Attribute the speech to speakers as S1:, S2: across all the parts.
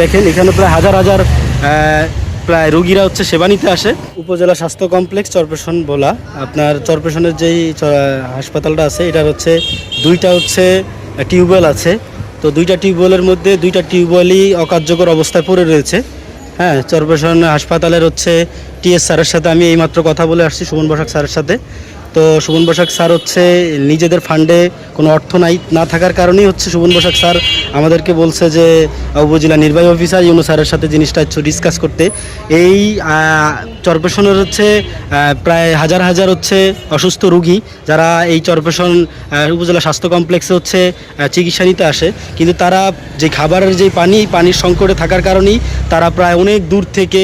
S1: দেখেন এখানে প্রায় হাজার হাজার প্রায় রোগীরা হচ্ছে সেবা নিতে আসে। উপজেলা স্বাস্থ্য কমপ্লেক্স চরপেশন বলা, আপনার চরপেশনের যেই হাসপাতালটা আছে এটার হচ্ছে দুইটা হচ্ছে টিউবওয়েল আছে। তো দুইটা টিউবওয়েলের মধ্যে দুইটা টিউবওয়েলই অকার্যকর অবস্থায় পড়ে রয়েছে। হ্যাঁ, চরপেশন হাসপাতালের হচ্ছে টিএস স্যারের সাথে আমি এইমাত্র কথা বলে আসছি, সুমন বসাক স্যারের সাথে। তো সুমন বসাক স্যার হচ্ছে নিজেদের ফান্ডে কোনো অর্থ না থাকার কারণেই হচ্ছে সুমন বসাক স্যার আমাদেরকে বলছে যে উপজেলা নির্বাহী অফিসার ইউনূস স্যারের সাথে জিনিসটা একটু ডিসকাস করতে। এই চরপেশনের হচ্ছে প্রায় হাজার হাজার হচ্ছে অসুস্থ রুগী যারা এই চরপেশন উপজেলা স্বাস্থ্য কমপ্লেক্সে হচ্ছে চিকিৎসা নিতে আসে, কিন্তু তারা যে খাবারের যে পানির সংকটে থাকার কারণেই তারা প্রায় অনেক দূর থেকে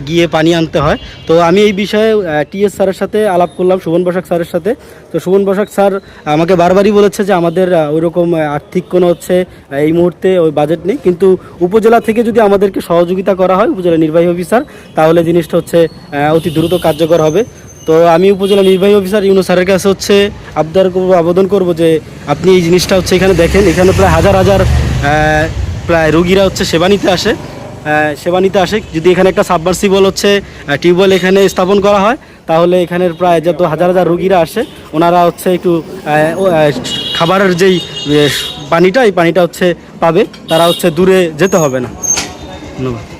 S1: গিয়ে পানি আনতে হয়। তো আমি এই বিষয়ে টিএস স্যারের সাথে আলাপ করলাম, সুমন বসাক স্যারের সাথে। তো সুমন বসাক স্যার আমাকে বারবারই বলেছে যে আমাদের ওইরকম আর্থিক কোনো হচ্ছে এই মুহূর্তে ওই বাজেট নেই, কিন্তু উপজেলা থেকে যদি আমাদেরকে সহযোগিতা করা হয় উপজেলা নির্বাহী অফিসার, তাহলে জিনিসটা হচ্ছে অতি দ্রুত কার্যকর হবে। তো আমি উপজেলা নির্বাহী অফিসার ইউনূস স্যারের কাছে হচ্ছে আবেদন করব যে আপনি এই জিনিসটা হচ্ছে এখানে দেখেন, এখানে প্রায় হাজার হাজার প্রায় রোগীরা হচ্ছে সেবা নিতে আসে। যদি এখানে একটা সাবমার্সিবল হচ্ছে টিউবওয়েল এখানে স্থাপন করা হয়, তাহলে এখানের প্রায় যত হাজার হাজার রোগীরা আসে ওনারা হচ্ছে একটু খাবারের যেই পানিটা, এই পানিটা হচ্ছে পাবে, তারা হচ্ছে দূরে যেতে হবে না। ধন্যবাদ।